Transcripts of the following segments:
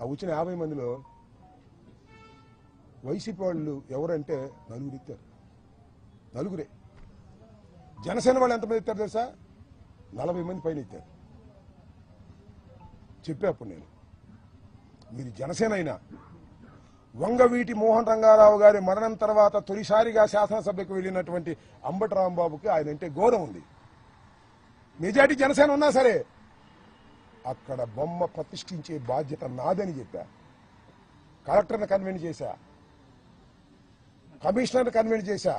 ఆ వచ్చిన 50 మందిలో వైసీపీ వాళ్ళు ఎవరంటే నలుగురు ఎత్తారు. నలుగురే. జనసేన వాళ్ళు ఎంతమంది ఎత్తారు తెలుసా? 40 మంది పైన ఎత్తారు. చెప్పేప్పుడు నేను, మీరు జనసేన అయినా వంగవీటి మోహన్ రంగారావు గారి మరణం తర్వాత తొలిసారిగా శాసనసభకు వెళ్ళినటువంటి అంబటి రాంబాబుకి ఆయన అంటే గౌరవం ఉంది. మెజార్టీ జనసేన ఉన్నా సరే అక్కడ బొమ్మ ప్రతిష్ఠించే బాధ్యత నాదని చెప్పా. కలెక్టర్ని కన్వెన్స్ చేశా, కమిషనర్ని కన్వెన్స్ చేశా,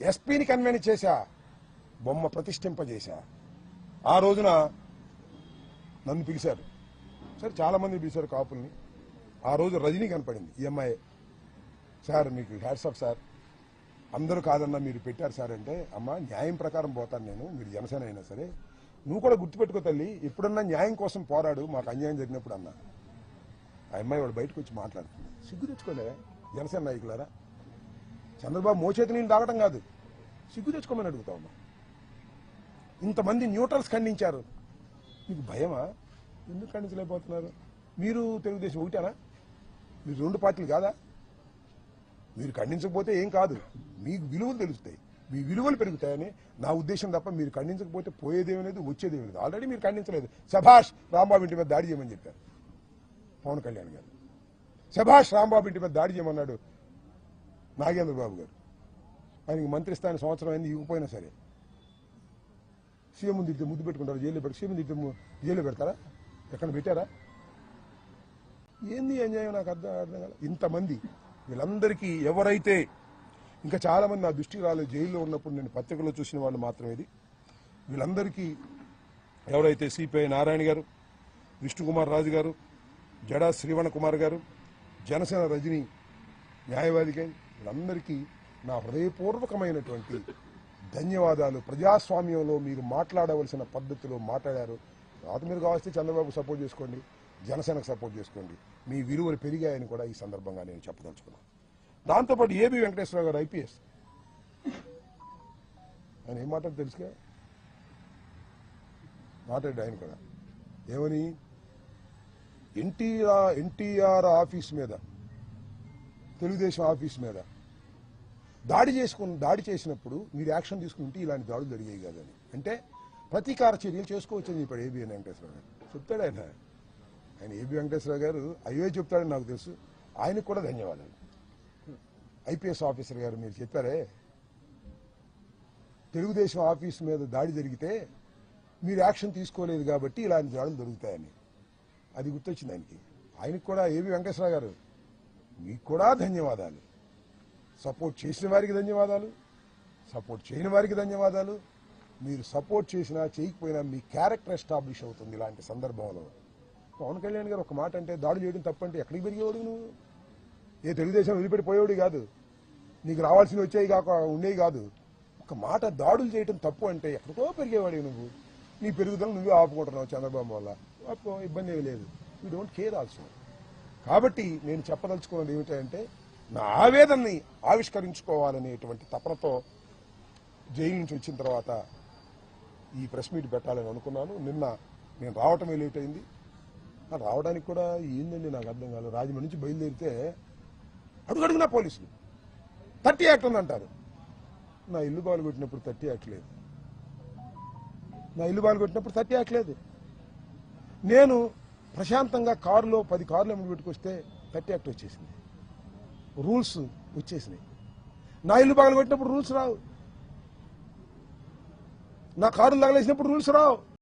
ఎస్పీని కన్వెన్స్ చేశా, బొమ్మ ప్రతిష్ఠింపజేశా. ఆ రోజున నన్ను పిలిచారు. సరే చాలా మంది పిలిచారు కాపుల్ని. ఆ రోజు రజనీ కనపడింది. ఈ అమ్మాయి, సార్ మీకు హ్యాట్స్ ఆఫ్ సార్, అందరూ కాదన్నా మీరు పెట్టారు సార్ అంటే, అమ్మ న్యాయం ప్రకారం పోతాను నేను, మీరు జనసేన అయినా సరే, నువ్వు కూడా గుర్తుపెట్టుకో తల్లి, ఎప్పుడన్నా న్యాయం కోసం పోరాడు, మాకు అన్యాయం జరిగినప్పుడు అన్నా. ఆ అమ్మాయి వాడు బయటకు వచ్చి మాట్లాడుతుంది. సిగ్గు తెచ్చుకోలే జనసేన నాయకులారా, చంద్రబాబు మోచేతి నీళ్ళు తాగటం కాదు, సిగ్గు తెచ్చుకోమని అడుగుతా ఉన్నా. ఇంతమంది న్యూట్రల్స్ ఖండించారు, మీకు భయమా? ఎందుకు ఖండించలేకపోతున్నారు? మీరు తెలుగుదేశం ఒకటేనా? మీరు రెండు పార్టీలు కాదా? మీరు ఖండించకపోతే ఏం కాదు, మీకు విలువలు తెలుస్తాయి, మీ విలువలు పెరుగుతాయని నా ఉద్దేశం తప్ప మీరు ఖండించకపోతే పోయేదేమీ లేదు, వచ్చేదేమీ లేదు. ఆల్రెడీ మీరు ఖండించలేదు. శభాష్ రాంబాబు ఇంటి మీద దాడి చేయమని చెప్పారు పవన్ కళ్యాణ్ గారు. శభాష్ రాంబాబు ఇంటి మీద దాడి చేయమన్నాడు నాగేంద్ర బాబు గారు. ఆయనకి మంత్రి స్థానం సంవత్సరం అయింది, ఇవ్వకపోయినా సరే సీఎం తిరిగితే ముద్దు పెట్టుకుంటారు, జైల్లో పెట్టి సీఎం తిరిగితే జైల్లో పెడతారా? ఎక్కడ పెట్టారా? ఏంది అన్యాయం? నాకు అర్థం కాదు. ఇంతమంది వీళ్ళందరికీ ఎవరైతే, ఇంకా చాలా మంది నా దృష్టికి రాలేదు, జైల్లో ఉన్నప్పుడు నేను పత్రికలో చూసిన వాళ్ళు మాత్రం ఇది. వీళ్ళందరికీ ఎవరైతే సిపిఐ నారాయణ గారు, విష్ణుకుమార్ రాజు గారు, జడా శ్రీవణ కుమార్ గారు, జనసేన రజనీ న్యాయవాది గారు, వీళ్ళందరికీ నా హృదయపూర్వకమైనటువంటి ధన్యవాదాలు. ప్రజాస్వామ్యంలో మీరు మాట్లాడవలసిన పద్ధతిలో మాట్లాడారు. తర్వాత మీరు కావస్తే చంద్రబాబు సపోర్ట్ చేసుకోండి, జనసేనకు సపోర్ట్ చేసుకోండి, మీ విలువలు పెరిగాయని కూడా ఈ సందర్భంగా నేను చెప్పదలుచుకున్నాను. దాంతోపాటు ఏబి వెంకటేశ్వరరావు గారు ఐపీఎస్, ఆయన ఏం మాట్లాడు తెలుసుగా, మాట్లాడాడు ఆయన కూడా. ఏమని? ఎన్టీఆర్ ఆఫీస్ మీద, తెలుగుదేశం ఆఫీస్ మీద దాడి చేసినప్పుడు మీరు యాక్షన్ తీసుకుంటే ఇలాంటి దాడులు జరిగాయి కాదని, అంటే ప్రతీకార చర్యలు చేసుకోవచ్చని చెప్పాడు ఏబి వెంకటేశ్వరరావు గారు. చెప్తాడు ఆయన ఏబి వెంకటేశ్వరరావు గారు అయ్యే చెప్తాడని నాకు తెలుసు. ఆయనకు కూడా ధన్యవాదాలు. ఐపీఎస్ ఆఫీసర్ గారు, మీరు చెప్పారే తెలుగుదేశం ఆఫీస్ మీద దాడి జరిగితే మీరు యాక్షన్ తీసుకోలేదు కాబట్టి ఇలాంటి దాడులు జరుగుతాయని, అది గుర్తొచ్చింది ఆయనకి. ఆయనకు కూడా ఏబి వెంకటేశ్వరరావు గారు మీకు కూడా ధన్యవాదాలు. సపోర్ట్ చేసిన వారికి ధన్యవాదాలు, సపోర్ట్ చేయని వారికి ధన్యవాదాలు. మీరు సపోర్ట్ చేసినా చేయకపోయినా మీ క్యారెక్టర్ ఎస్టాబ్లిష్ అవుతుంది ఇలాంటి సందర్భంలో. పవన్ కళ్యాణ్ గారు ఒక మాట అంటే దాడులు చేయడం తప్పంటే ఎక్కడికి పెరిగేవాడు నువ్వు? ఏ తెలుగుదేశం వదిలిపెట్టిపోయేవాడు కాదు, నీకు రావాల్సినవి వచ్చాయి కాక ఉండేవి కాదు. ఒక మాట దాడులు చేయడం తప్పు అంటే ఎక్కడికో పెరిగేవాడు నువ్వు. నీ పెరుగుదల నువ్వే ఆపుకుంటున్నావు చంద్రబాబు వల్ల, ఆపుకో, ఇబ్బంది ఏమీ లేదు. You don't care also. కాబట్టి నేను చెప్పదలుచుకున్నది ఏమిటంటే, నా ఆవేదనని ఆవిష్కరించుకోవాలనేటువంటి తపనతో జైలు నుంచి వచ్చిన తర్వాత ఈ ప్రెస్ మీట్ పెట్టాలని అనుకున్నాను. నిన్న నేను రావటమే లేట్ అయింది. రావడానికి కూడా ఏందండి నాకు అర్థం కాలేదు. రాజమండ్రి నుంచి బయలుదేరితే అడుగడుగునా పోలీసులు 30 యాక్ట్ అని అంటారు. నా ఇల్లు బాలుగొట్టినప్పుడు 30 యాక్ట్ లేదు. నా ఇల్లు బాలుగొట్టినప్పుడు 30 యాక్ట్ లేదు. నేను ప్రశాంతంగా కారులో 10 కార్లు ఎమ్మెల్యే పెట్టుకొస్తే 30 యాక్ట్ వచ్చేసింది, రూల్స్ వచ్చేసినాయి. నా ఇల్లు బాగులు కొట్టినప్పుడు రూల్స్ రావు, నా కారులు తగలేసినప్పుడు రూల్స్ రావు.